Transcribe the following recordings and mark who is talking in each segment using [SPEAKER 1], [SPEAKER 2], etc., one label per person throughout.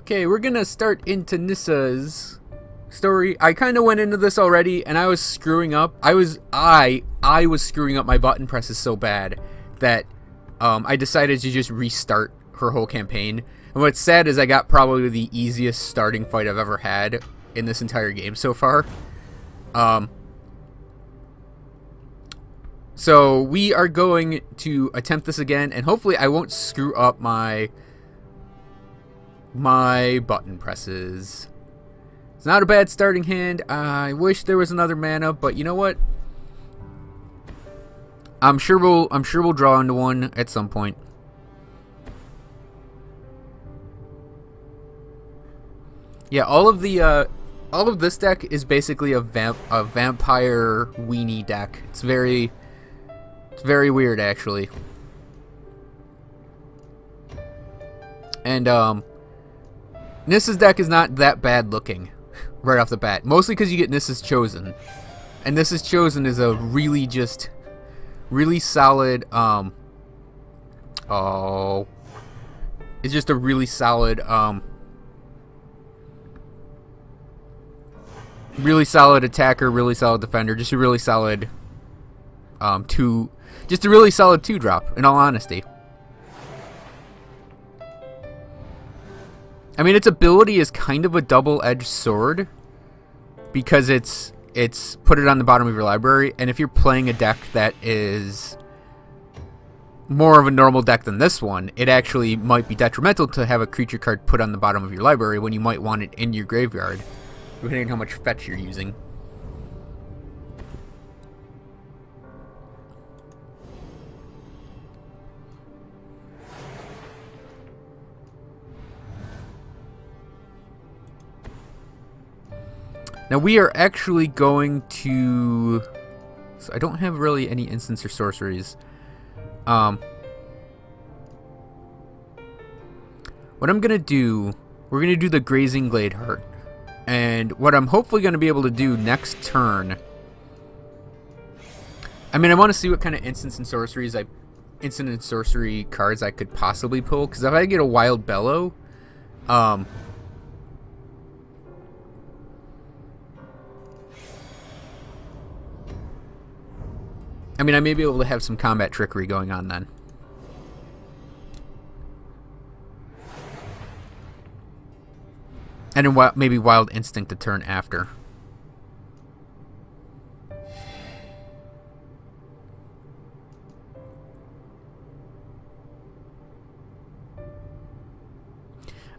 [SPEAKER 1] Okay, we're gonna start into Nissa's story. I kind of went into this already, and I was screwing up. I was screwing up my button presses so bad that I decided to just restart her whole campaign. And what's sad is I got probably the easiest starting fight I've ever had in this entire game so far. So we are going to attempt this again, and hopefully I won't screw up my button presses. It's not a bad starting hand. I wish there was another mana, but you know what? I'm sure we'll draw into one at some point. Yeah, all of this deck is basically a vampire weenie deck. It's very weird, actually. And Nissa's deck is not that bad looking right off the bat, mostly because you get Nissa's Chosen, and Nissa's Chosen is a really solid it's just a really solid attacker, really solid defender, just a really solid two drop, in all honesty. I mean, its ability is kind of a double-edged sword because it's put it on the bottom of your library, and if you're playing a deck that is more of a normal deck than this one, it actually might be detrimental to have a creature card put on the bottom of your library when you might want it in your graveyard, depending on how much fetch you're using. Now we are actually going to... So I don't have really any instants or sorceries. What I'm going to do... We're going to do the Grazing Gladeheart. And what I'm hopefully going to be able to do next turn... I mean, I want to see what kind of instant and sorcery cards I could possibly pull. Because if I get a Wild Bellow... I mean, I may be able to have some combat trickery going on then. And then maybe Wild Instinct to turn after.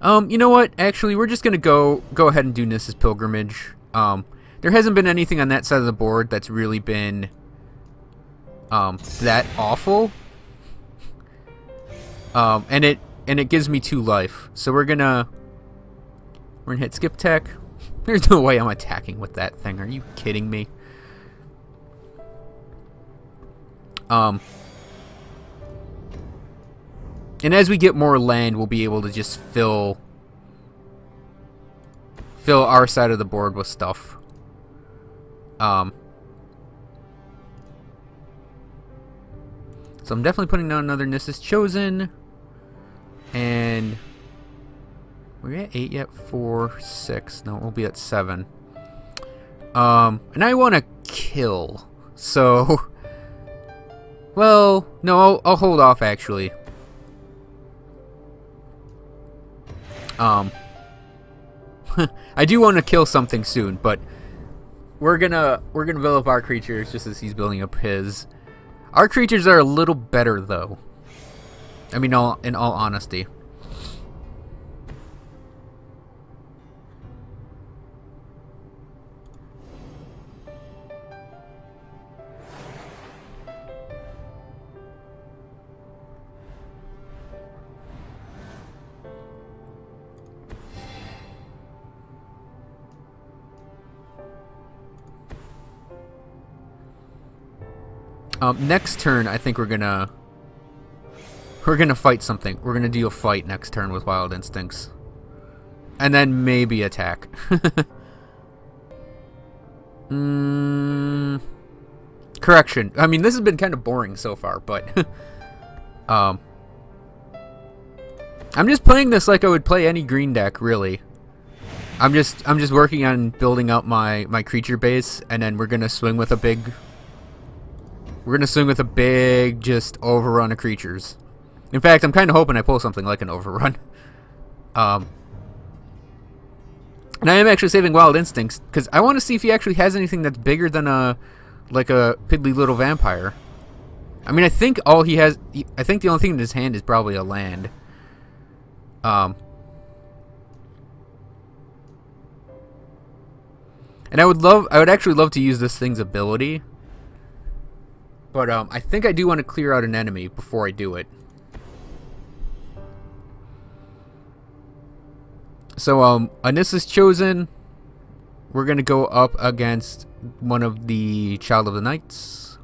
[SPEAKER 1] You know what? Actually, we're just gonna go ahead and do Nissa's Pilgrimage. There hasn't been anything on that side of the board that's really been that awful. And it gives me 2 life. So we're gonna hit skip tech. There's no way I'm attacking with that thing. Are you kidding me? And as we get more land, we'll be able to just fill our side of the board with stuff. So I'm definitely putting down another Nissa's Chosen. And we're at 8 yet? 4, 6. No, we'll be at 7. And I want to kill. So, well, no, I'll hold off actually. I do want to kill something soon, but we're gonna build up our creatures just as he's building up his. Our creatures are a little better, though. I mean, in all honesty. Next turn, I think we're gonna fight something. We're gonna do a fight next turn with Wild Instincts, and then maybe attack. Correction. I mean, this has been kind of boring so far, but I'm just playing this like I would play any green deck, really. I'm just working on building up my creature base, and then we're gonna swing with a big just overrun of creatures. In fact, I'm kind of hoping I pull something like an overrun. And I am actually saving Wild Instincts because I want to see if he actually has anything that's bigger than a piddly little vampire. I mean, I think all he has. I think the only thing in his hand is probably a land. And I would actually love to use this thing's ability. But I think I do want to clear out an enemy before I do it. So Nissa's chosen. We're gonna go up against one of the Child of the Knights.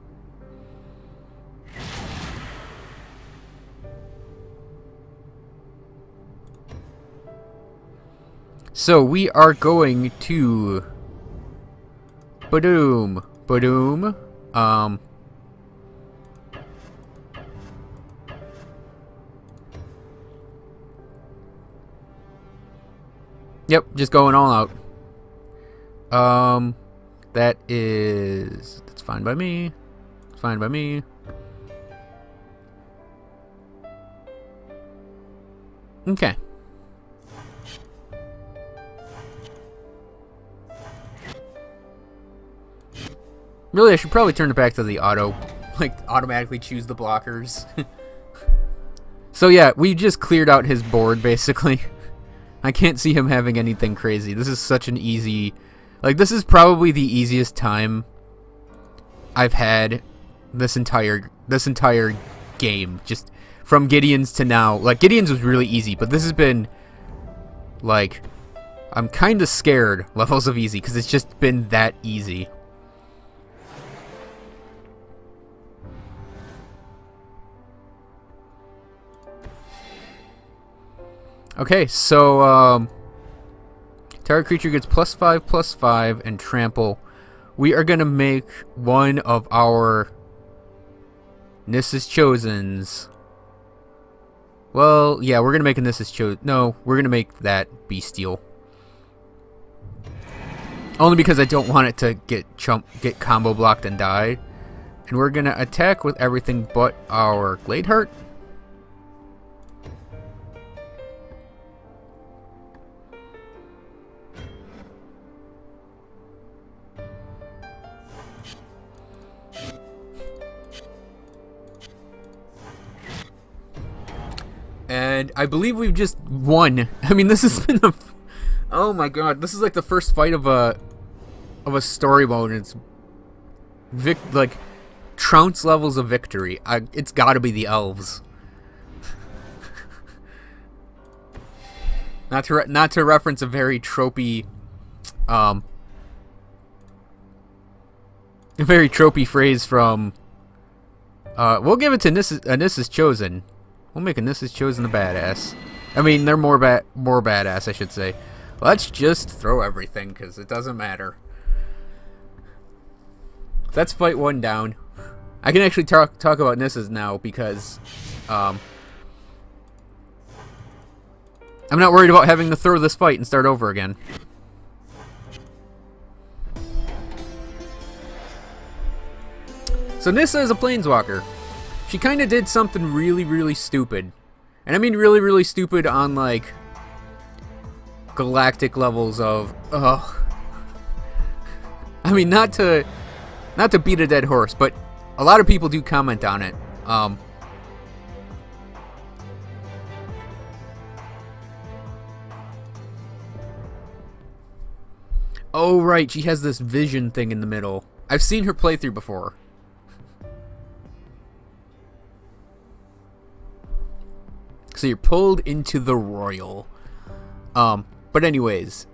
[SPEAKER 1] So we are going to Badoom. Yep, just going all out. That's fine by me. It's fine by me. Okay. Really, I should probably turn it back to the automatically choose the blockers. So yeah, we just cleared out his board, basically. I can't see him having anything crazy. This is such an easy... this is probably the easiest time I've had this entire game. Just from Gideon's to now. Gideon's was really easy, but this has been, I'm kind of scared levels of easy, because it's just been that easy. Okay, so, target creature gets +5/+5 and trample. We are going to make one of our Nissa's Chosens. Well, yeah, we're going to make a Nissa's Chosen. No, we're going to make that Bestial. Only because I don't want it to get combo blocked and die. And we're going to attack with everything but our Gladeheart. And I believe we've just won. I mean, this has been oh my god, this is like the first fight of a story mode. And it's trounce levels of victory. It's got to be the elves. not to reference a very tropey phrase from. We'll give it to Nissa's Chosen. We'll make a Nissa's Chosen the badass. I mean, they're more badass, I should say. Let's just throw everything, because it doesn't matter. That's fight one down. I can actually talk about Nissa's now, because I'm not worried about having to throw this fight and start over again. So Nissa is a Planeswalker. She kind of did something really, really stupid. And I mean really, really stupid on, galactic levels of... Ugh. I mean, not to beat a dead horse, but a lot of people do comment on it. Oh, right, she has this vision thing in the middle. I've seen her playthrough before. So you're pulled into the Royal. But anyways,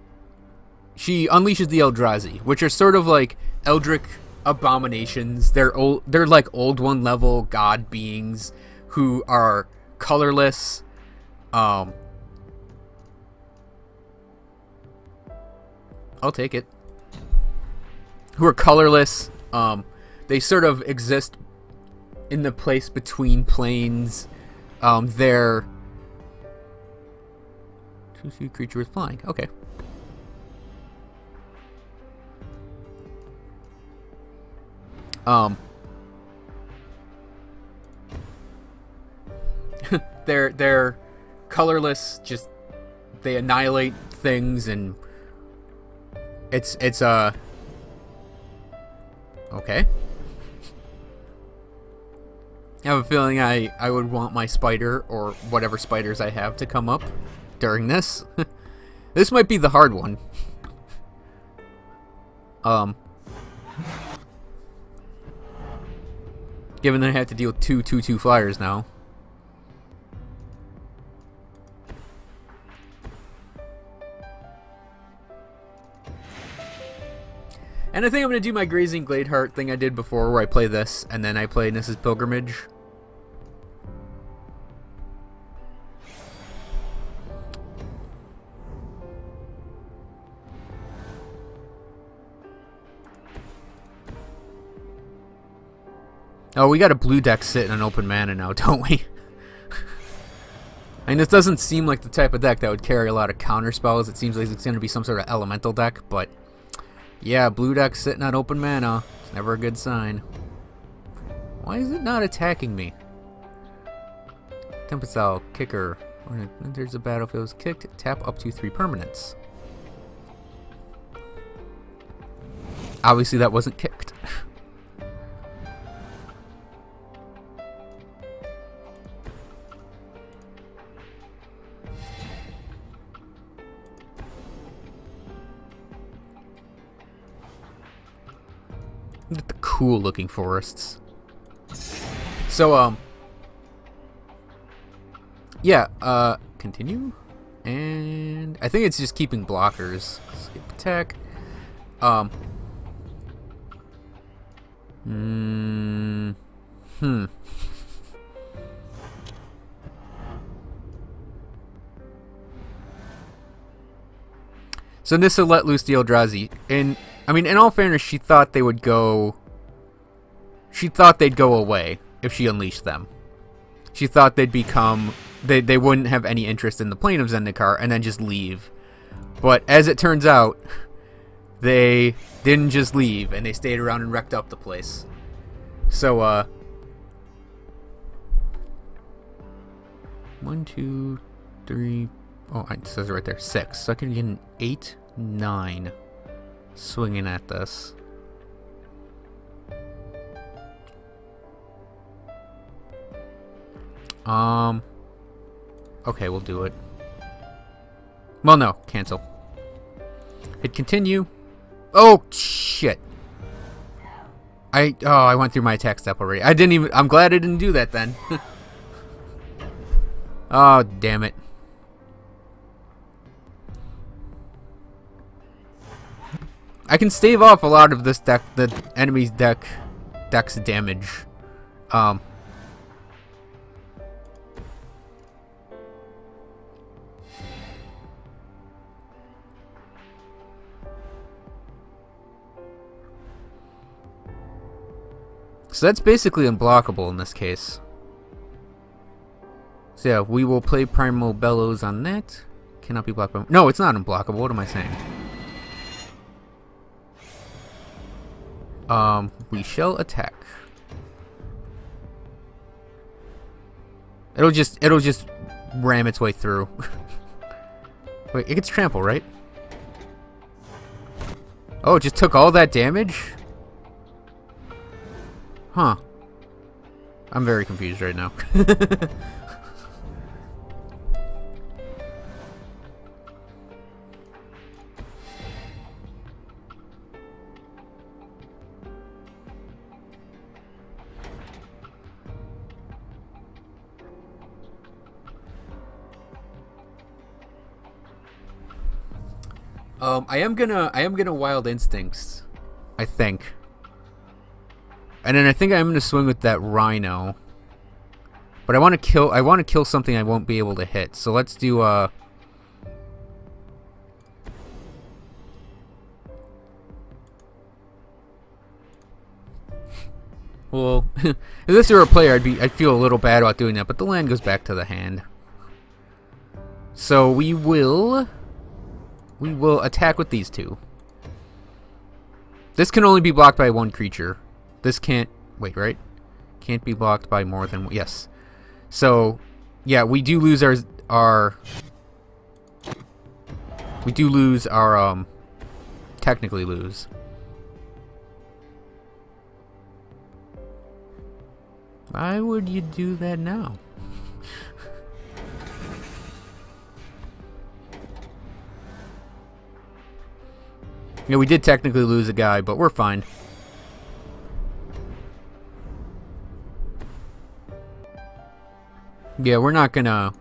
[SPEAKER 1] she unleashes the Eldrazi, which are sort of like Eldritch abominations. They're like Old One level god beings who are colorless. I'll take it. Who are colorless. They sort of exist in the place between planes. 2/2 creature with flying. Okay. They're colorless. Just they annihilate things, and it's okay. I have a feeling I would want my spider, or whatever spiders I have, to come up during this. This might be the hard one. Given that I have to deal with 2/2/2 flyers now. And I think I'm going to do my Grazing Gladeheart thing I did before, where I play this, and then I play Nissa's Pilgrimage. Oh, we got a blue deck sitting on open mana now, don't we? And this doesn't seem like the type of deck that would carry a lot of counter spells. It seems like it's going to be some sort of elemental deck, but yeah, blue deck sitting on open mana. It's never a good sign. Why is it not attacking me? Tempestile, kicker. When it enters the battlefield is kicked, tap up to 3 permanents. Obviously that wasn't kicked. Look at the cool looking forests. So, yeah, continue. And I think it's just keeping blockers. Skip attack. So Nissa let loose the Eldrazi, and I mean, in all fairness, she thought they would go. She thought they'd go away if she unleashed them. She thought they'd become. They wouldn't have any interest in the plane of Zendikar and then just leave. But as it turns out, they didn't just leave, and they stayed around and wrecked up the place. So, 1, 2, 3. Oh, it says it right there. 6. So I can get an 8, 9 swinging at this. Okay, we'll do it. Well, no, cancel. Hit continue. Oh shit! I went through my attack step already. I didn't even. I'm glad I didn't do that then. Oh damn it! I can stave off a lot of this deck, the enemy's deck's damage. So that's basically unblockable in this case. So yeah, we will play Primal Bellows on that. Cannot be blocked by... No, it's not unblockable. What am I saying? We shall attack. It'll just ram its way through. Wait, it gets trample, right? Oh, it just took all that damage? Huh. I'm very confused right now. I am gonna Wild Instincts, I think. And then I think I'm gonna swing with that Rhino. But I wanna kill something I won't be able to hit. So let's do well, if this were a player, I'd feel a little bad about doing that, but the land goes back to the hand. So we will attack with these two. This can only be blocked by one creature. This can't... Wait, right? Can't be blocked by more than... Yes. So, yeah, we do lose our... We do lose our, technically lose. Why would you do that now? Yeah, we did technically lose a guy, but we're fine. Yeah, we're not gonna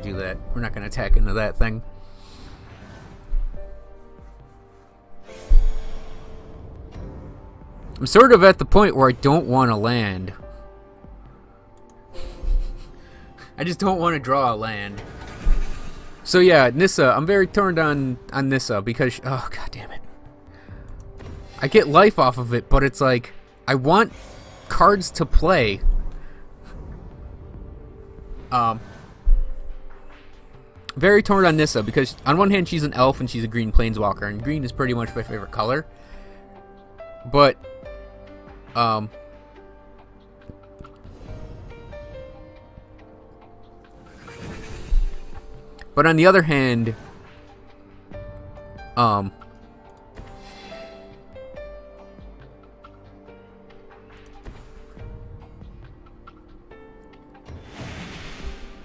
[SPEAKER 1] do that. We're not gonna attack into that thing. I'm sort of at the point where I don't want to land. I just don't want to draw a land. So yeah, Nissa, I'm very turned on Nissa because oh god damn it. I get life off of it, but it's like I want cards to play. Very torn on Nissa because on one hand she's an elf and she's a green planeswalker, and green is pretty much my favorite color. But but on the other hand,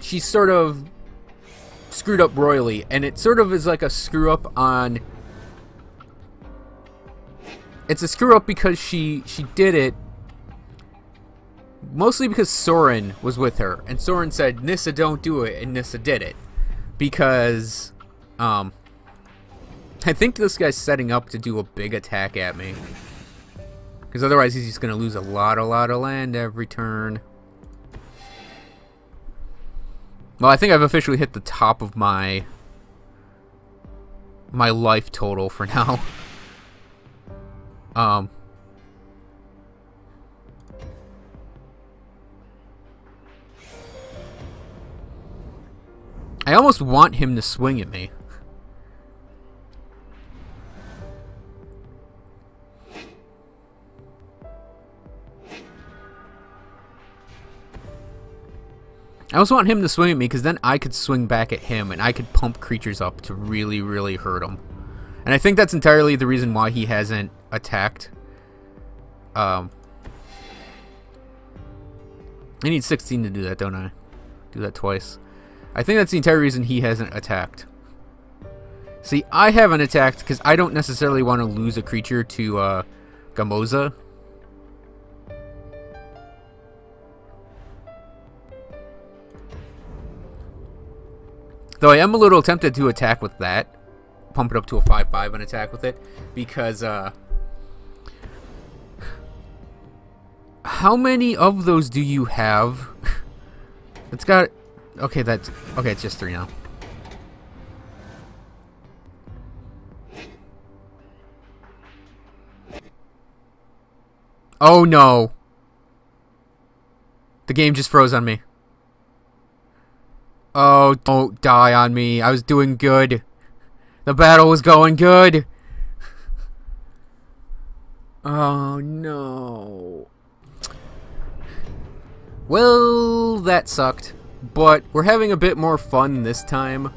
[SPEAKER 1] she's sort of screwed up royally, and it sort of is like a screw up on... It's a screw up because she did it mostly because Soren was with her, and Soren said, Nissa, don't do it, and Nissa did it. Because, I think this guy's setting up to do a big attack at me. Because otherwise he's just going to lose a lot of land every turn. Well, I think I've officially hit the top of my life total for now. I almost want him to swing at me. I also want him to swing at me because then I could swing back at him and I could pump creatures up to really, really hurt him. And I think that's entirely the reason why he hasn't attacked. I need 16 to do that, don't I? Do that twice. I think that's the entire reason he hasn't attacked. See, I haven't attacked because I don't necessarily want to lose a creature to Gamoza. Though I am a little tempted to attack with that. Pump it up to a 5/5 and attack with it. Because, how many of those do you have? It's got... Okay, that's... Okay, it's just 3 now. Oh, no. The game just froze on me. Oh, don't die on me. I was doing good. The battle was going good. Oh, no. Well, that sucked. But we're having a bit more fun this time.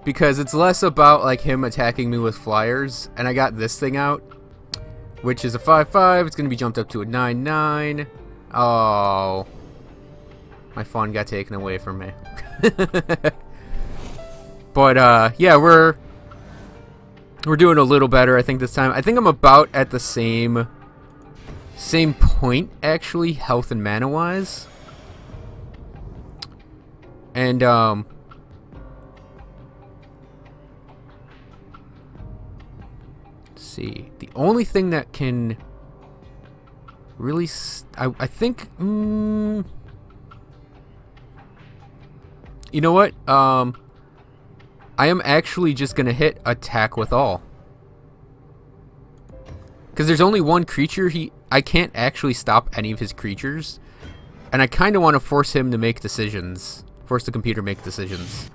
[SPEAKER 1] Because it's less about like him attacking me with flyers. And I got this thing out. Which is a 5/5. It's going to be jumped up to a 9/9. Oh. My fun got taken away from me. But yeah, we're doing a little better, I think, this time. I think I'm about at the same point, actually, health and mana wise. And let's see, the only thing that can really I think you know what? I am actually just gonna hit attack with all. Because there's only one creature I can't actually stop any of his creatures. And I kind of want to force him to make decisions. Force the computer to make decisions.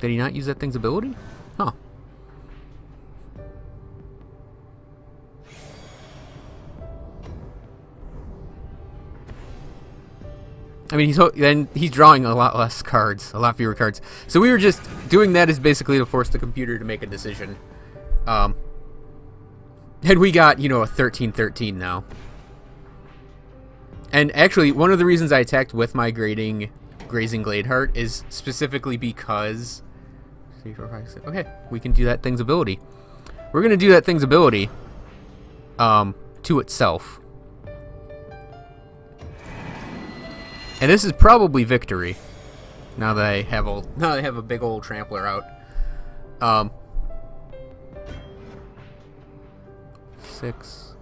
[SPEAKER 1] Did he not use that thing's ability? Huh. I mean, he's drawing a lot less cards, a lot fewer cards. So we were just doing that as basically to force the computer to make a decision. And we got, you know, a 13-13 now. And actually, one of the reasons I attacked with my Grazing Gladeheart is specifically because... 3, 4, 5, 6, okay, we can do that thing's ability. We're going to do that thing's ability to itself. And this is probably victory. Now that I have a big old trampler out. 6.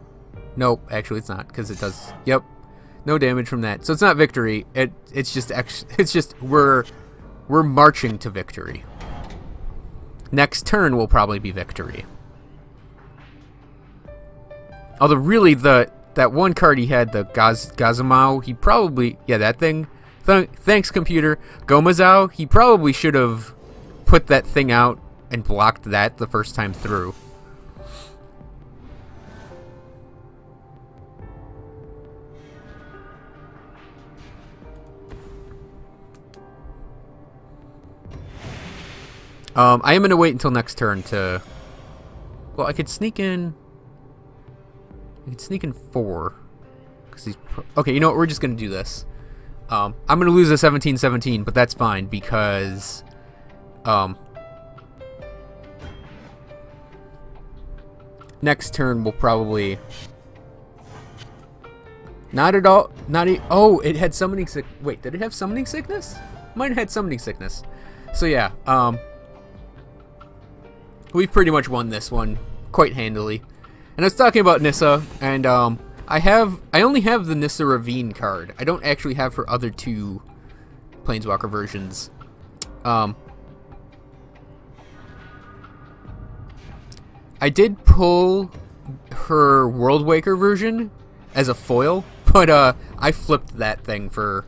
[SPEAKER 1] Nope, actually it's not, because it does. Yep, no damage from that. So it's not victory. It's just we're marching to victory. Next turn will probably be victory. Although really that one card he had, the Gazamao, he probably... Yeah, that thing. Thanks, computer. Gomazao, he probably should have put that thing out and blocked that the first time through. I am going to wait until next turn to... Well, I could sneak in... I can sneak in 4. Cause he's okay, you know what? We're just going to do this. I'm going to lose a 17-17, but that's fine because... next turn will probably... Not at all... Oh, it had Summoning Sickness. Wait, did it have Summoning Sickness? Might have had Summoning Sickness. So yeah, we've pretty much won this one quite handily. And I was talking about Nissa, and I only have the Nissa Ravine card. I don't actually have her other 2 Planeswalker versions. I did pull her Worldwaker version as a foil, but I flipped that thing for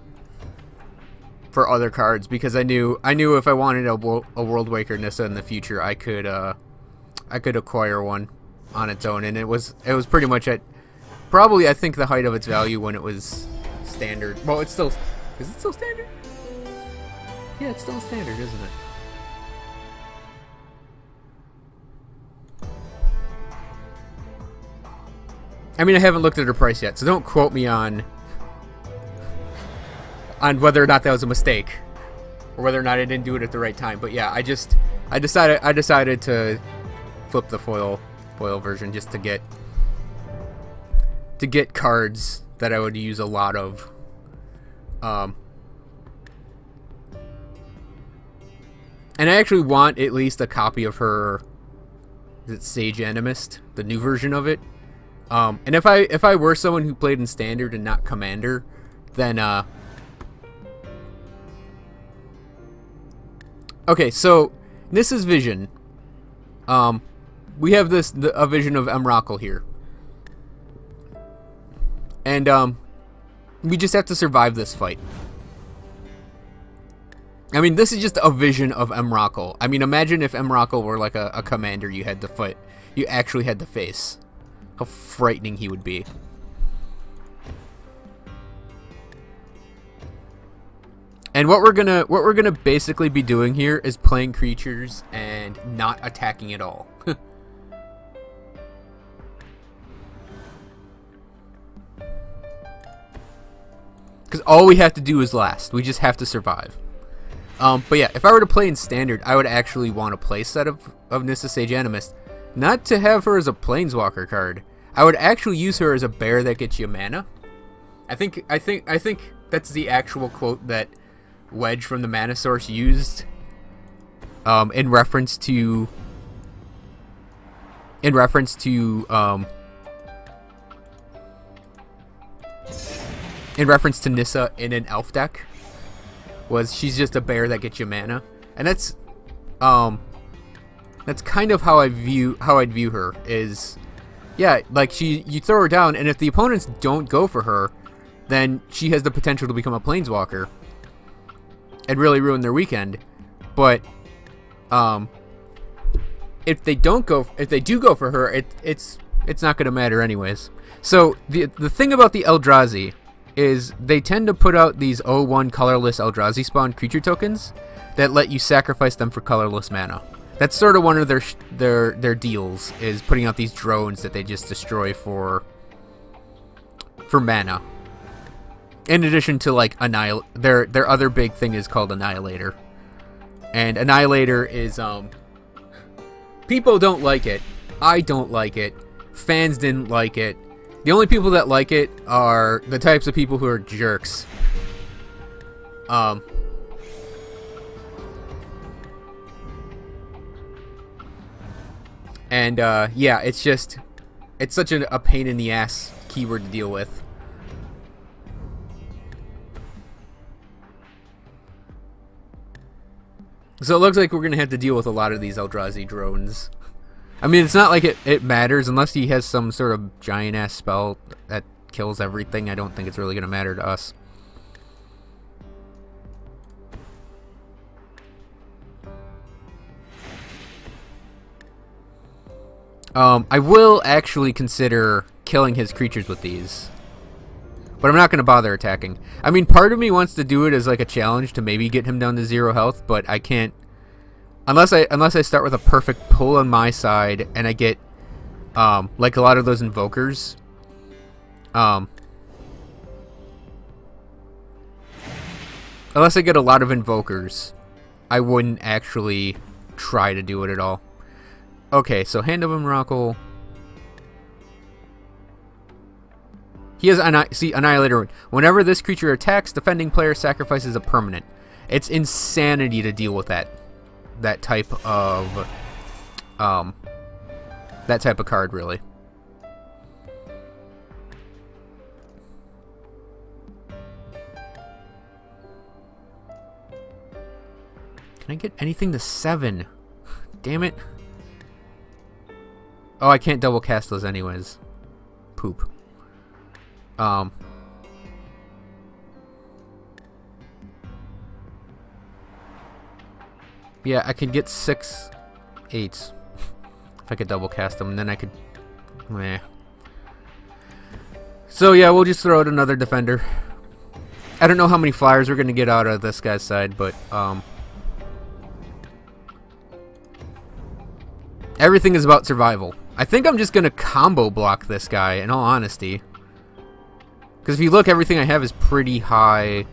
[SPEAKER 1] other cards because I knew if I wanted a Worldwaker Nissa in the future, I could acquire one on its own, and it was pretty much at probably I think the height of its value when it was standard. Well, it's still... Is it still standard? Yeah, it's still standard, isn't it? I mean, I haven't looked at her price yet, so don't quote me on whether or not that was a mistake or whether or not I didn't do it at the right time. But yeah, I decided to flip the foil version just to get cards that I would use a lot of. And I actually want at least a copy of her. Is it Sage Animist, the new version of it? And if I were someone who played in Standard and not Commander, then okay, so Nissa's vision. We have a vision of Emrakul here. And we just have to survive this fight. I mean, this is just a vision of Emrakul. I mean, imagine if Emrakul were like a commander you had to fight. You actually had to face. How frightening he would be. And what we're gonna basically be doing here is playing creatures and not attacking at all. Because all we have to do is last. We just have to survive. But yeah, if I were to play in Standard, I would actually want a play set of Nissa Sage Animist. Not to have her as a Planeswalker card. I would actually use her as a bear that gets you mana. I think that's the actual quote that Wedge from the Mana Source used in reference to Nissa in an elf deck. Was she's just a bear that gets you mana, and that's kind of how I'd view her. Is yeah, like you throw her down, and if the opponents don't go for her, then she has the potential to become a Planeswalker and really ruin their weekend. But Um, if they do go for her, it's not gonna matter anyways. So the thing about the Eldrazi is they tend to put out these 0/1 colorless Eldrazi spawn creature tokens that let you sacrifice them for colorless mana. That's sort of one of their deals, is putting out these drones that they just destroy for mana. In addition to like their other big thing is called Annihilator. And Annihilator is people don't like it. I don't like it. Fans didn't like it. The only people that like it are the types of people who are jerks. And yeah, it's such a pain in the ass keyword to deal with. So it looks like we're gonna have to deal with a lot of these Eldrazi drones. I mean, it's not like it matters unless he has some sort of giant ass spell that kills everything. I don't think it's really gonna matter to us. I will actually consider killing his creatures with these, but I'm not going to bother attacking. I mean, part of me wants to do it as like a challenge to maybe get him down to 0 health, but I can't unless I start with a perfect pull on my side and I get like a lot of those invokers. Unless I get a lot of invokers, I wouldn't actually try to do it at all. Okay, so Hand of Miracle. He has Annihilator. Whenever this creature attacks, defending player sacrifices a permanent. It's insanity to deal with that type of card, really. Can I get anything to 7? Damn it. Oh, I can't double cast those anyways. Poop. Yeah, I could get 6 8s if I could double cast them, and then I could. Meh. So yeah, we'll just throw out another defender. I don't know how many flyers we're gonna get out of this guy's side, but everything is about survival. I think I'm just gonna combo block this guy, in all honesty. Because if you look, everything I have is pretty high.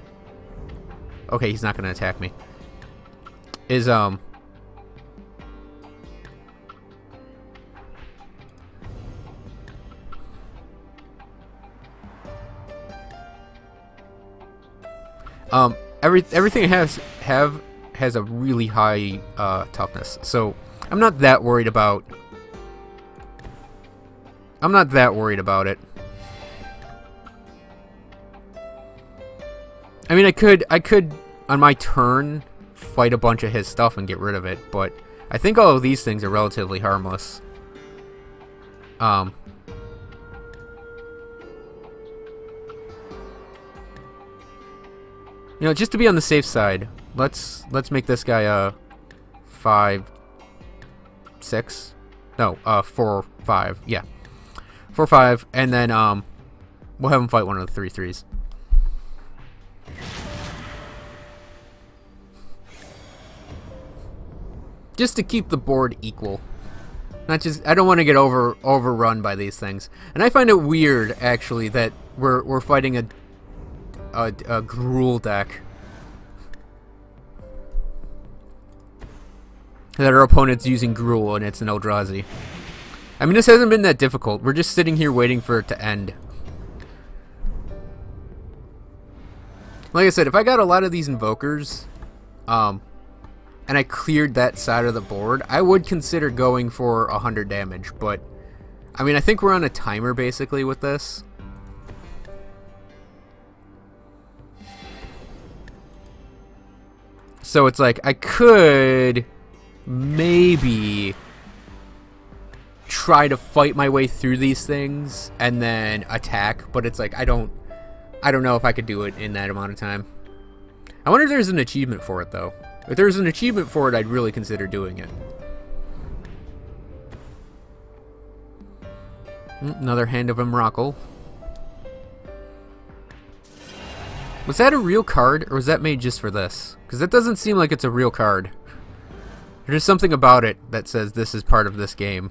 [SPEAKER 1] Okay, he's not gonna attack me. Everything I has a really high toughness, so I'm not that worried about. It. I mean, I could on my turn fight a bunch of his stuff and get rid of it, but I think all of these things are relatively harmless. You know, just to be on the safe side, let's make this guy a 5 6. No, 4 5. Yeah. 4 5, and then we'll have him fight one of the 3 3s. Just to keep the board equal. Not just, I don't want to get overrun by these things. And I find it weird actually that we're fighting a Gruul deck. That our opponent's using Gruul and it's an Eldrazi. I mean, this hasn't been that difficult. We're just sitting here waiting for it to end. Like I said, if I got a lot of these invokers, and I cleared that side of the board, I would consider going for 100 damage. But, I mean, I think we're on a timer basically with this. So it's like, I could maybe try to fight my way through these things and then attack, but it's like I don't know if I could do it in that amount of time. I wonder if there's an achievement for it though. If there's an achievement for it, I'd really consider doing it. Another Hand of Emrakul. Was that a real card, or was that made just for this? Because that doesn't seem like it's a real card. There's something about it that says this is part of this game.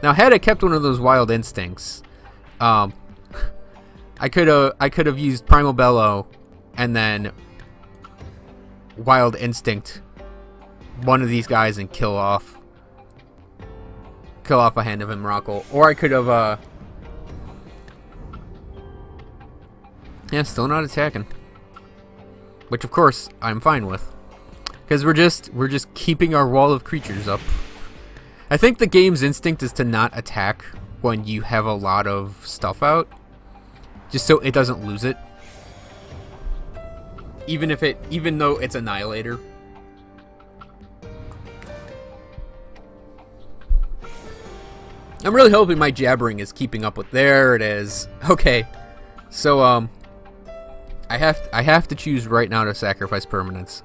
[SPEAKER 1] Now, had I kept one of those Wild Instincts, I could have used Primal Bellow and then Wild Instinct one of these guys and kill off a Hand of Emrakul, or I could have yeah, still not attacking, which of course I'm fine with, because we're just keeping our wall of creatures up. I think the game's instinct is to not attack when you have a lot of stuff out, just so it doesn't lose it, even though it's Annihilator. I'm really hoping my jabbering is keeping up with. There it is. Okay, so I have to choose right now to sacrifice permanents.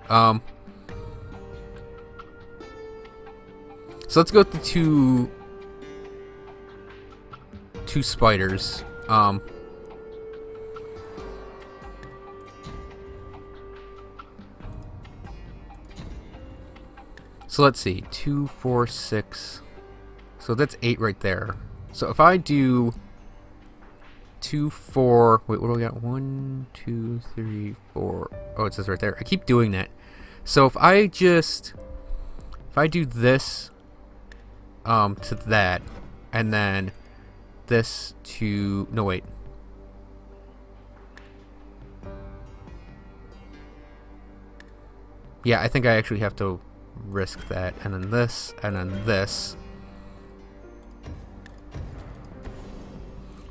[SPEAKER 1] So let's go with the two spiders. So let's see, 2, 4, 6. So that's 8 right there. So if I do 2, 4, wait, what do we got? 1, 2, 3, 4. Oh, it says right there. I keep doing that. So if I do this to that, and then this to, no wait. Yeah, I think I actually have to risk that, and then this, and then this.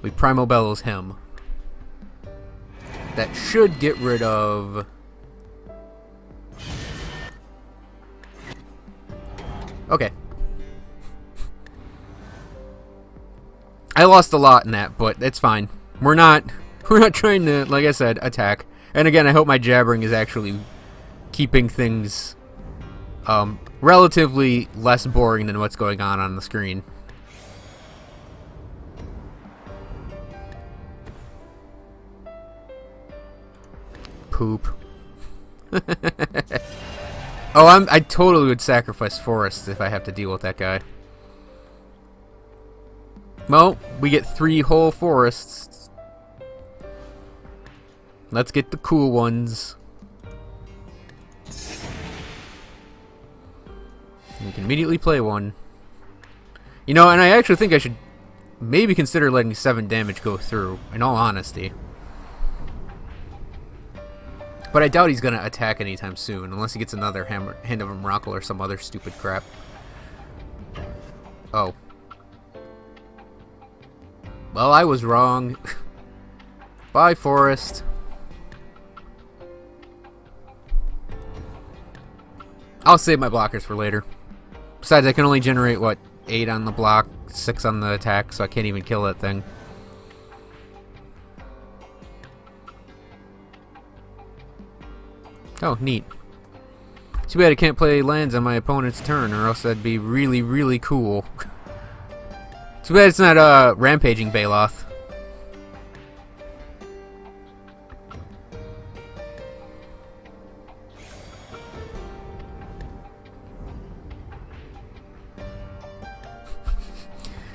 [SPEAKER 1] We Primal Bellows him. That should get rid of... Okay. I lost a lot in that, but it's fine. We're not trying to, like I said, attack. And again, I hope my jabbering is actually keeping things relatively less boring than what's going on the screen. Poop. Oh, I totally would sacrifice Forest if I have to deal with that guy. Well, we get 3 whole forests. Let's get the cool ones. We can immediately play one. You know, and I actually think I should maybe consider letting 7 damage go through, in all honesty. But I doubt he's going to attack anytime soon, unless he gets another Hand of Emrakul or some other stupid crap. Oh. Well, I was wrong. Bye, Forest. I'll save my blockers for later. Besides, I can only generate, what, 8 on the block, 6 on the attack, so I can't even kill that thing. Oh, neat. Too bad I can't play lands on my opponent's turn, or else that'd be really, really cool. Too bad it's not Rampaging Baloth.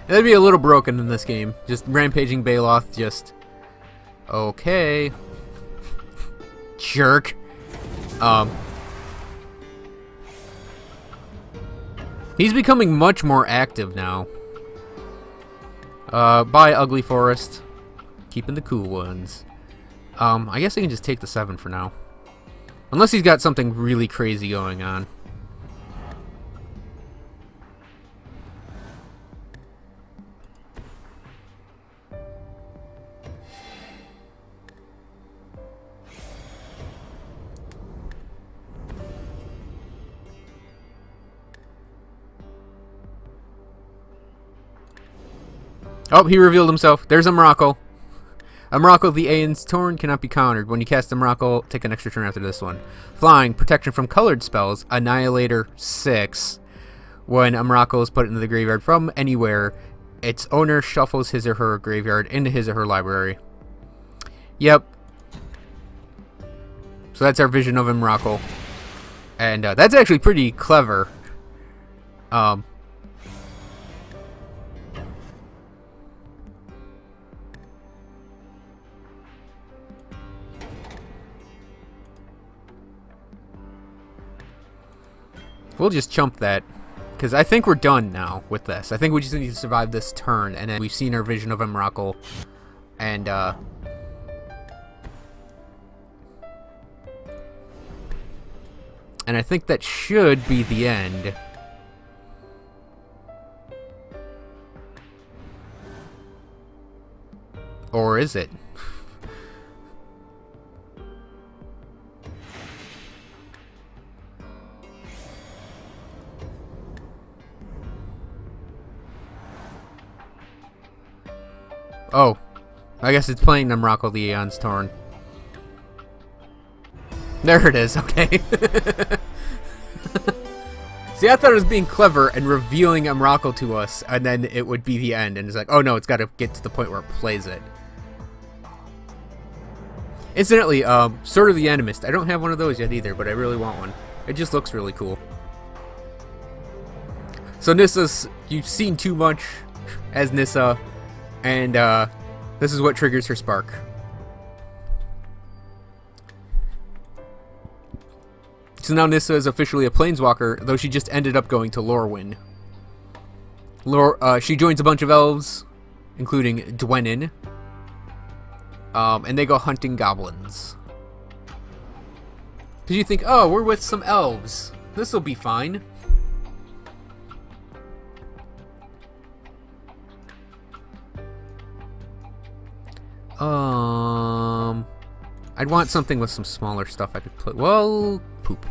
[SPEAKER 1] That'd be a little broken in this game. Just Rampaging Baloth, just... Okay. Jerk. He's becoming much more active now. Bye, Ugly Forest. Keeping the cool ones. I guess I can just take the 7 for now. Unless he's got something really crazy going on. Oh, he revealed himself. There's a Miracle. A Miracle of the Aeon's Torn cannot be countered. When you cast a Miracle, take an extra turn after this one. Flying, protection from colored spells, Annihilator 6. When a Miracle is put into the graveyard from anywhere, its owner shuffles his or her graveyard into his or her library. Yep. So that's our vision of a Miracle. And that's actually pretty clever. We'll just chump that, because I think we're done now with this. I think we just need to survive this turn, and then we've seen our vision of a Miracle. And, I think that should be the end. Or is it? Oh, I guess it's playing the Miracle of the Aeon's Torn. There it is, okay. See, I thought it was being clever and revealing a Miracle to us, and then it would be the end, and it's like, oh no, it's got to get to the point where it plays it. Incidentally, Sword of the Animist. I don't have one of those yet either, but I really want one. It just looks really cool. So Nissa's, you've seen too much as Nissa, and this is what triggers her spark. So now Nissa is officially a Planeswalker, though she just ended up going to Lorwyn. She joins a bunch of elves, including Dwenin, and they go hunting goblins. Because you think, oh, we're with some elves. This'll be fine. I'd want something with some smaller stuff I could play. Well, poop.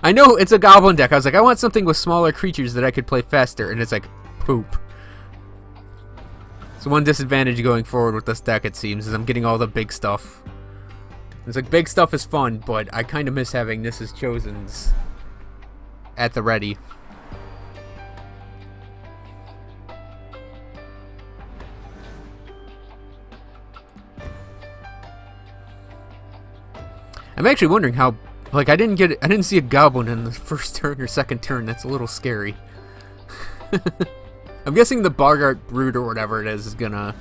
[SPEAKER 1] I know it's a goblin deck. I was like, I want something with smaller creatures that I could play faster, and it's like, poop. So one disadvantage going forward with this deck, it seems, is I'm getting all the big stuff. It's like, big stuff is fun, but I kind of miss having Nissa's Chosens at the ready. I'm actually wondering how, like, I didn't see a goblin in the first turn or second turn. That's a little scary. I'm guessing the Boggart Brood or whatever it is gonna,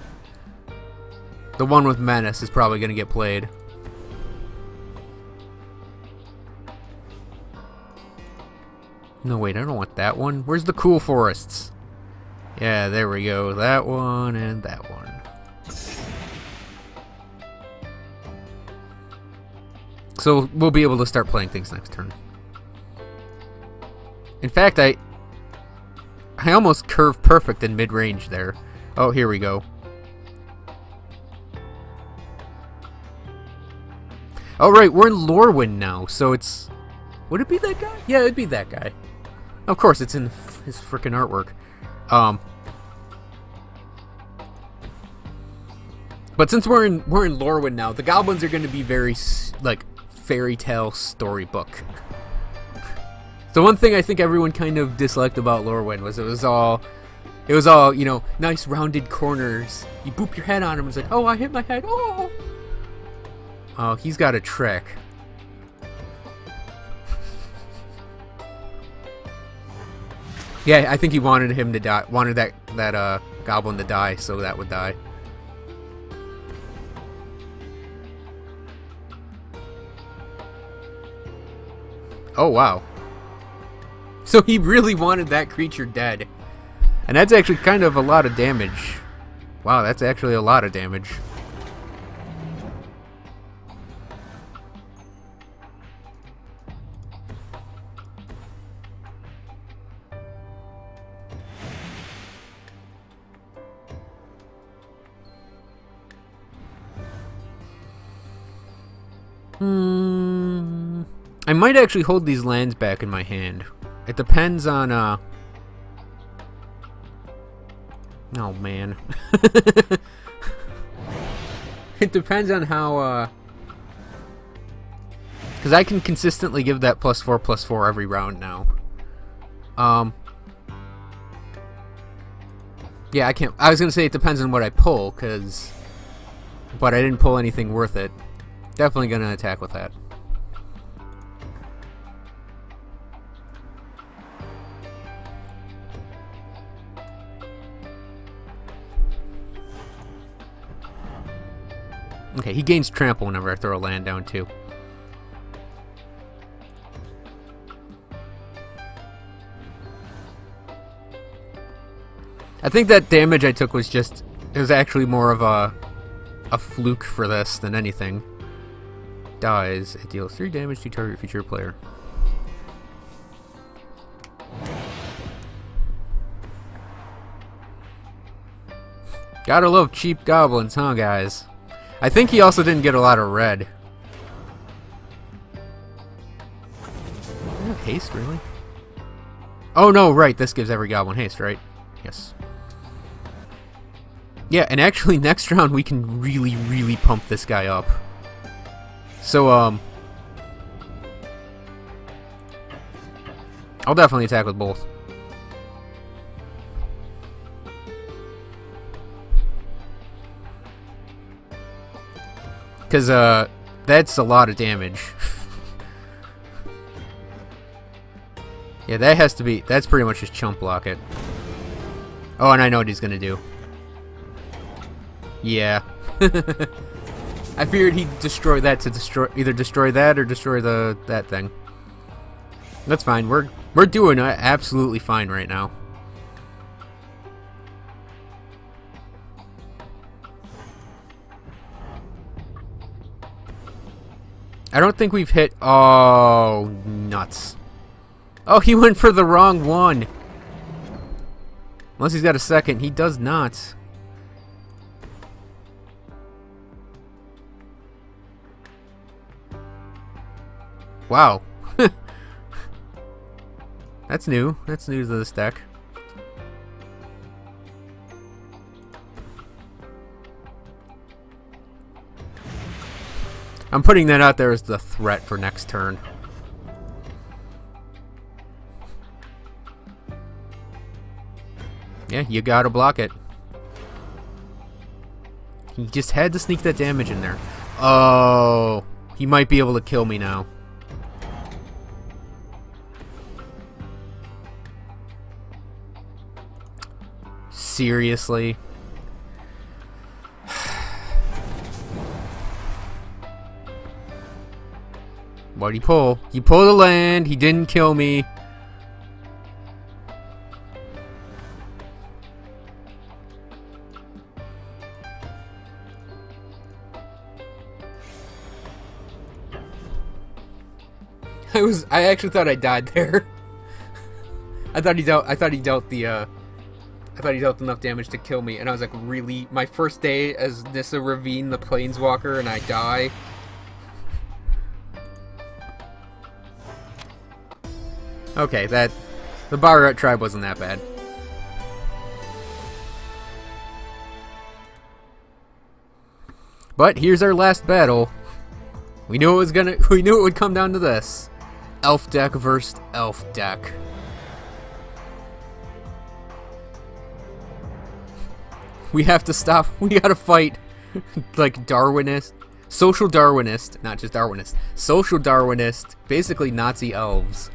[SPEAKER 1] the one with Menace is probably gonna get played. No, wait, I don't want that one. Where's the Cool Forests? Yeah, there we go. That one and that one. So we'll be able to start playing things next turn. In fact, I almost curved perfect in mid-range there. Oh, here we go. Oh, right, we're in Lorwyn now, so it's... Would it be that guy? Yeah, it'd be that guy. Of course, it's in his frickin' artwork. But since we're in Lorwyn now, the goblins are going to be very, like, fairy tale storybook. So one thing I think everyone kind of disliked about Lorwyn was it was all, you know, nice rounded corners. You boop your head on him, it's like, oh, I hit my head, oh! Oh, he's got a trick. Yeah, I think he wanted him to die, wanted that goblin to die, so that would die. Oh, wow. So he really wanted that creature dead. And that's actually kind of a lot of damage. Wow, that's actually a lot of damage. I might actually hold these lands back in my hand. It depends on, Oh, man. It depends on how, because I can consistently give that +4/+4 every round now. Yeah, I can't. I was gonna say it depends on what I pull, but I didn't pull anything worth it. Definitely gonna attack with that. Okay, he gains trample whenever I throw a land down too. I think that damage I took was it was actually more of a fluke for this than anything. Dies. It deals 3 damage to target future player. Gotta love cheap goblins, huh, guys? I think he also didn't get a lot of red. Haste, really? Oh, no, right. This gives every goblin haste, right? Yes. Yeah, and actually next round we can really, really pump this guy up. So, I'll definitely attack with both. Because, that's a lot of damage. Yeah, that has to be... That's pretty much just chump block it. Oh, and I know what he's gonna do. Yeah. I figured he'd destroy that to either destroy that or destroy that thing. That's fine. We're doing absolutely fine right now. I don't think we've hit... Oh, nuts. Oh, he went for the wrong one. Unless he's got a second. He does not. Wow. That's new. That's new to this deck. I'm putting that out there as the threat for next turn. Yeah, you gotta block it. He just had to sneak that damage in there. Oh, he might be able to kill me now. Seriously? What'd he pull? He pulled a land. He didn't kill me. I actually thought I died there. I thought he dealt enough damage to kill me, and I was like, really? My first day as Nissa Ravine the Planeswalker, and I die? Okay, the Barat tribe wasn't that bad. But here's our last battle. We knew it would come down to this. Elf deck versus elf deck. We have to stop. We gotta fight like Darwinist, social Darwinist, not just Darwinist, social Darwinist, basically Nazi elves.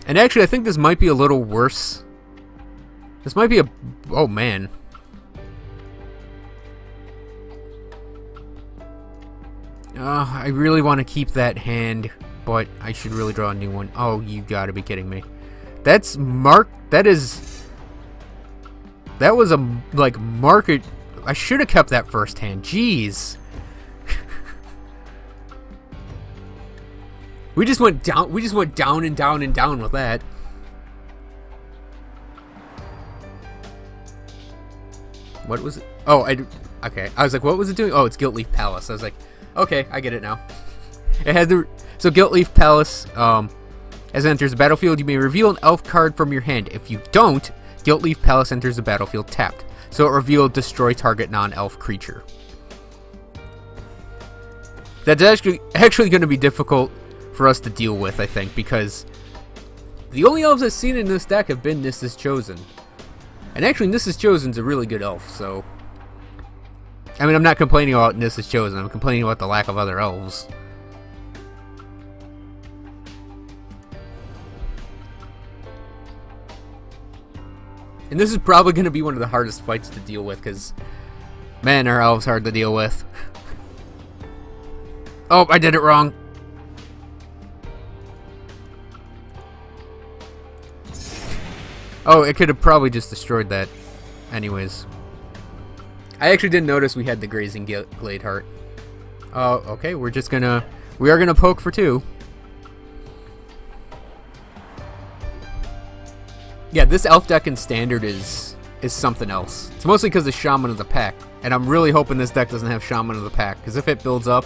[SPEAKER 1] And actually, I think this might be a little worse. This might be a... Oh, man. I really want to keep that hand, but I should really draw a new one. Oh, you gotta be kidding me. That's That was a, like, market... I should have kept that first hand. Jeez. We just went down and down and down with that. What was it? Oh, Okay, I was like, what was it doing? Oh, it's Gilt Leaf Palace. I was like, okay, I get it now. It had the so Gilt Leaf Palace. As it enters the battlefield, you may reveal an elf card from your hand. If you don't, Gilt Leaf Palace enters the battlefield tapped. So it revealed destroy target non-elf creature. That's actually going to be difficult for us to deal with, I think, because the only elves I've seen in this deck have been Nissa's Chosen. And actually, Nissa's Chosen's a really good elf, so... I mean, I'm not complaining about Nissa's Chosen, I'm complaining about the lack of other elves. And this is probably going to be one of the hardest fights to deal with, because, man, our elves hard to deal with. Oh, I did it wrong. Oh, it could have probably just destroyed that. Anyways. I actually didn't notice we had the Grazing Glade Heart. Oh, okay, we are gonna poke for 2. Yeah, this elf deck in Standard is something else. It's mostly because of Shaman of the Pack. And I'm really hoping this deck doesn't have Shaman of the Pack, because if it builds up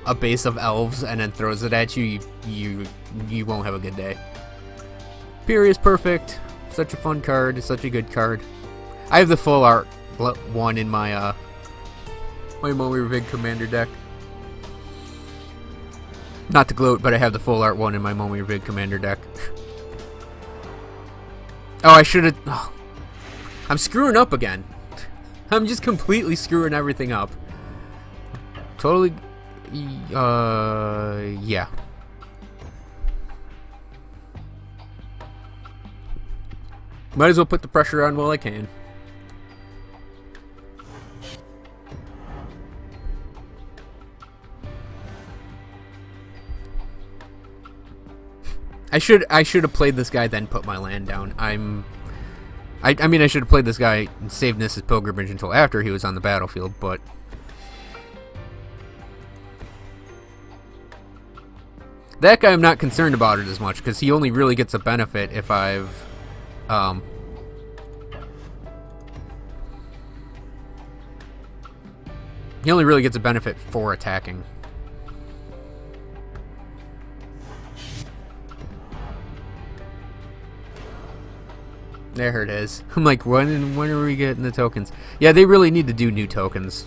[SPEAKER 1] a base of elves and then throws it at you, you won't have a good day. Fury is perfect. Such a fun card. Such a good card. I have the full art one in my my Momir Vig Commander deck. Not to gloat, but I have the full art one in my Momir Vig Commander deck. Oh, I should have... Oh. I'm screwing up again. I'm just completely screwing everything up. Totally... yeah. Might as well put the pressure on while I can. I should have played this guy, then put my land down. I mean, I should have played this guy and saved Nissa's Pilgrimage until after he was on the battlefield, but... That guy I'm not concerned about it as much, because he only really gets a benefit if I've... He only really gets a benefit for attacking. There it is. I'm like, when are we getting the tokens? Yeah, they really need to do new tokens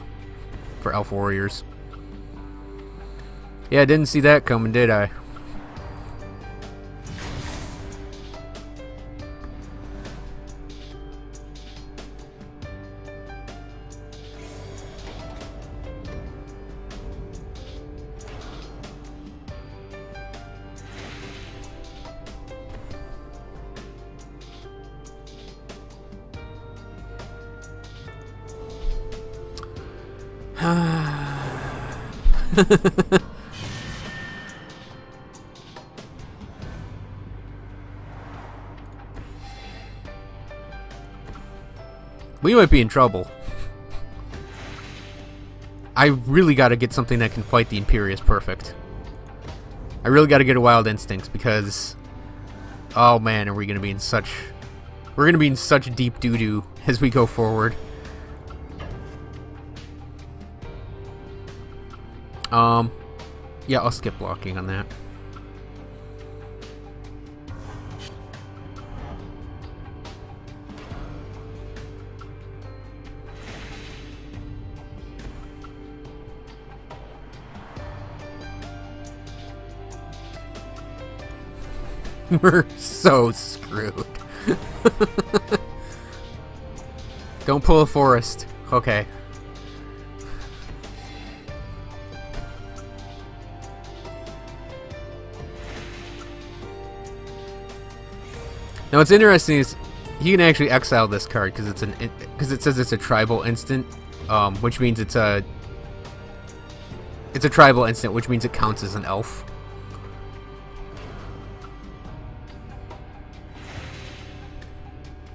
[SPEAKER 1] for Elf Warriors. Yeah, I didn't see that coming, did I? We might be in trouble. I really got to get something that can fight the Imperious Perfect. I really got to get a Wild Instincts because, oh man, are we going to be in such... We're going to be in such deep doo-doo as we go forward. Yeah, I'll skip blocking on that. We're so screwed. Don't pull a forest. Okay. Now what's interesting is you can actually exile this card because it says it's a tribal instant, which means it's a tribal instant, which means it counts as an elf.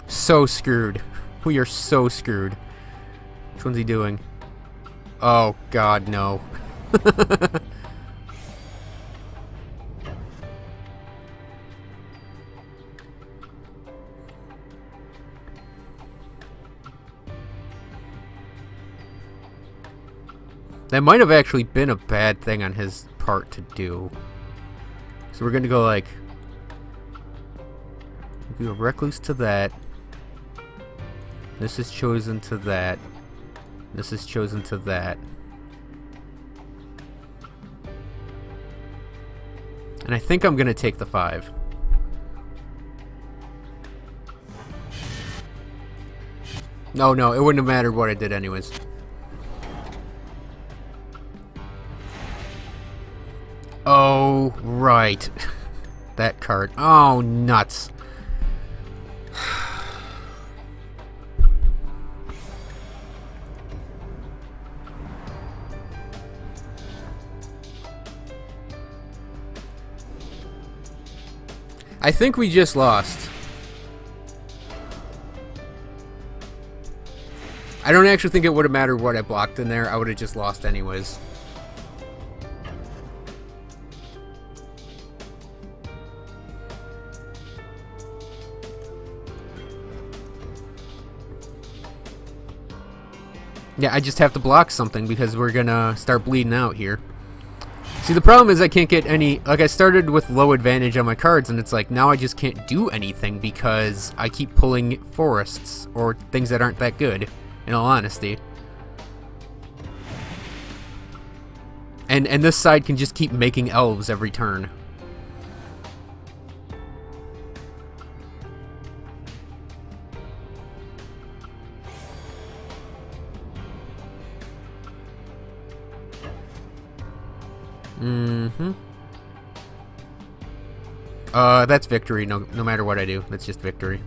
[SPEAKER 1] So screwed. We are so screwed. Which one's he doing? Oh god, no. That might have actually been a bad thing on his part to do. So we're going to go like... We go Recluse to that. This is chosen to that. This is chosen to that. And I think I'm going to take the 5. No, it wouldn't have mattered what I did anyways. Oh, right. That card. Oh, nuts. I think we just lost. I don't actually think it would have mattered what I blocked in there. I would have just lost anyways. Yeah, I just have to block something because we're gonna start bleeding out here. See, the problem is I can't get any... Like, I started with low advantage on my cards, and it's like, now I just can't do anything because I keep pulling forests, or things that aren't that good, in all honesty. And this side can just keep making elves every turn. That's victory, no matter what I do. That's just victory.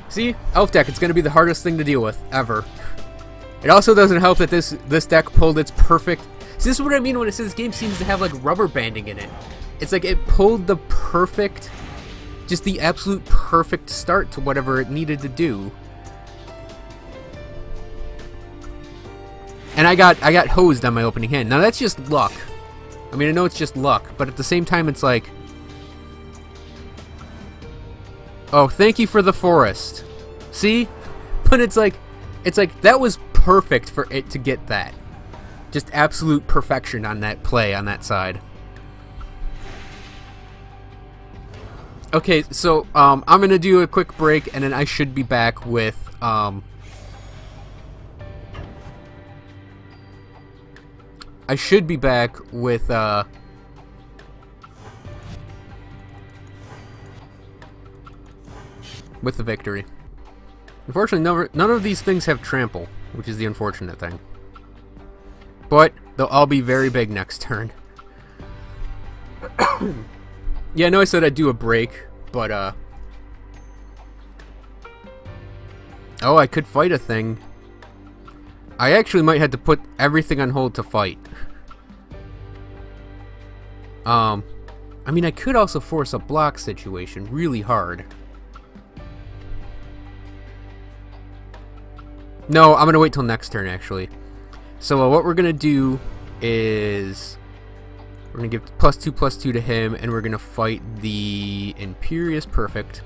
[SPEAKER 1] See? Elf deck, it's going to be the hardest thing to deal with, ever. It also doesn't help that this deck pulled its perfect... See, this is what I mean when it says this game seems to have, like, rubber banding in it. It's like it pulled the perfect... Just the absolute perfect start to whatever it needed to do. And I got hosed on my opening hand. Now that's just luck. I mean, I know it's just luck, but at the same time it's like... Oh, thank you for the forest. See? But it's like that was perfect for it to get that. Just absolute perfection on that play on that side. Okay, so I'm gonna do a quick break and then I should be back with with the victory. Unfortunately, none of these things have trample, which is the unfortunate thing. But they'll all be very big next turn. Yeah, I know I said I'd do a break, but oh, I could fight a thing. I actually might have to put everything on hold to fight. I mean, I could also force a block situation really hard. No, I'm gonna wait till next turn, actually. So what we're gonna do is we're gonna give +2/+2 to him, and we're gonna fight the Imperious Perfect.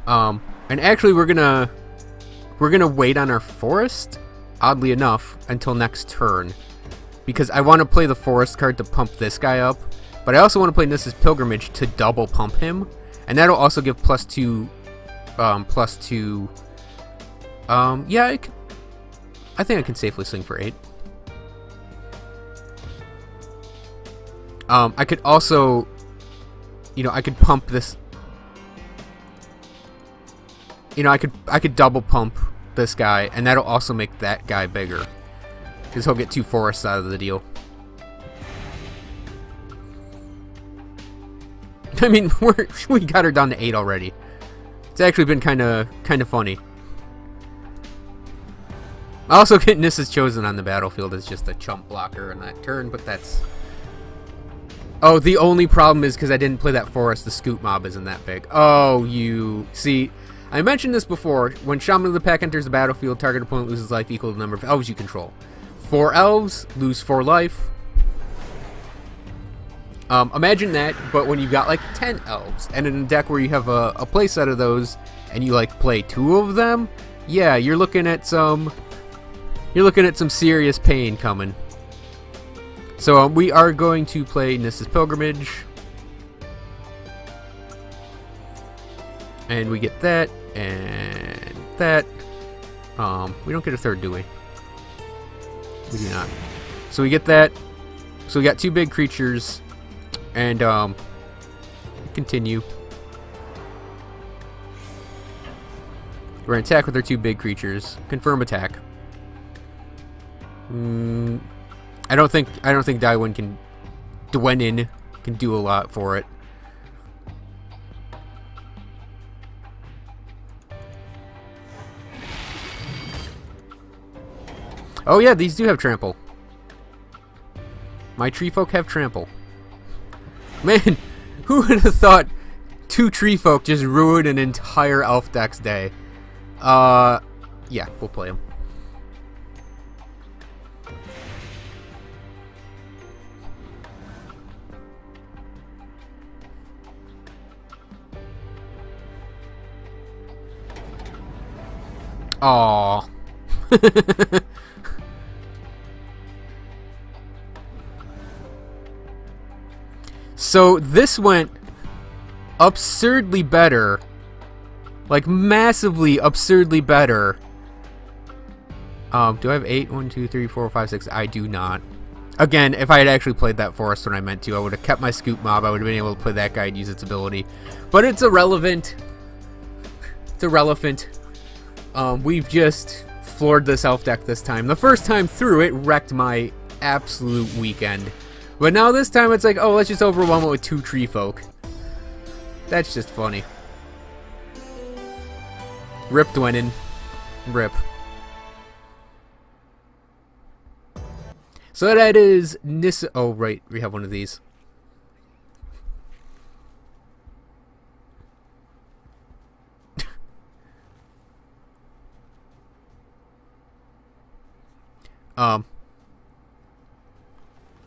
[SPEAKER 1] And actually we're gonna wait on our forest, oddly enough, until next turn, because I want to play the forest card to pump this guy up, but I also want to play Nissa's Pilgrimage to double pump him, and that'll also give +2, +2. Yeah, I think I can safely swing for 8. I could also, you know, I could pump this. You know, I could double pump this guy, and that'll also make that guy bigger, because he'll get 2 forests out of the deal. I mean, we got her down to 8 already. It's actually been kind of funny. I also get Nissa's Chosen on the battlefield as just a chump blocker on that turn, but that's... Oh, the only problem is because I didn't play that forest, the Scoot Mob isn't that big. Oh, you... See, I mentioned this before. When Shaman of the Pack enters the battlefield, target opponent loses life equal to the number of elves you control. 4 elves lose 4 life. Imagine that, but when you've got like 10 elves, and in a deck where you have a playset of those, and you like play 2 of them, yeah, you're looking at some serious pain coming. So we are going to play Nissa's Pilgrimage, and we get that and that. We don't get a third, do we? We do not. So we get that. So we got 2 big creatures. And, continue. We're gonna attack with our 2 big creatures. Confirm attack. I don't think Dwynn can do a lot for it. Oh yeah, these do have trample. My tree folk have trample. Man, who would have thought 2 tree folk just ruined an entire elf deck's day? Yeah, we'll play them. Aww. So this went absurdly better, like massively absurdly better. Do I have 8? 1, 2, 3, 4, 5, 6? I do not. Again, if I had actually played that forest when I meant to, I would have kept my scoop mob. I would have been able to play that guy and use its ability. But it's irrelevant. It's irrelevant. We've just floored this elf deck this time. The first time through, it wrecked my absolute weekend. But now this time it's like, oh, let's just overwhelm it with 2 tree folk. That's just funny. Rip Dwynn. Rip. So that is Nissa. Oh, right. We have one of these.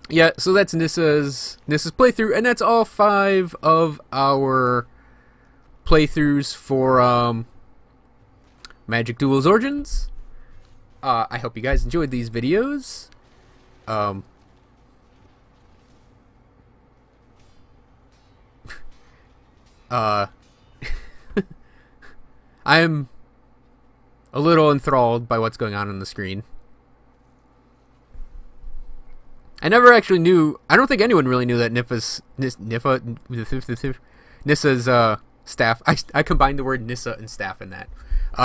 [SPEAKER 1] Yeah, so that's Nissa's playthrough, and that's all 5 of our playthroughs for Magic Duels Origins. I hope you guys enjoyed these videos. I'm a little enthralled by what's going on the screen. I never actually knew. I don't think anyone really knew that Nissa's staff. I combined the word Nissa and staff in that.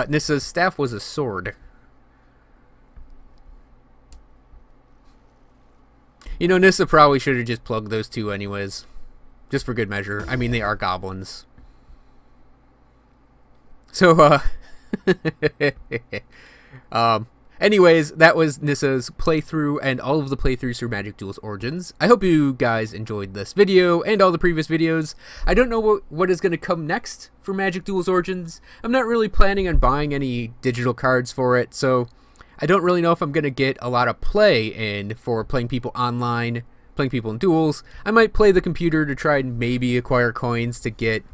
[SPEAKER 1] Nissa's staff was a sword. You know, Nissa probably should have just plugged those 2 anyways, just for good measure. I mean, they are goblins. So, anyways, that was Nissa's playthrough and all of the playthroughs for Magic Duels Origins. I hope you guys enjoyed this video and all the previous videos. I don't know what is going to come next for Magic Duels Origins. I'm not really planning on buying any digital cards for it, so I don't really know if I'm going to get a lot of play in for playing people online, playing people in duels. I might play the computer to try and maybe acquire coins to get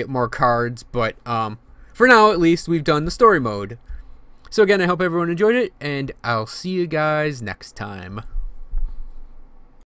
[SPEAKER 1] more cards, but for now at least we've done the story mode. So again, I hope everyone enjoyed it, and I'll see you guys next time.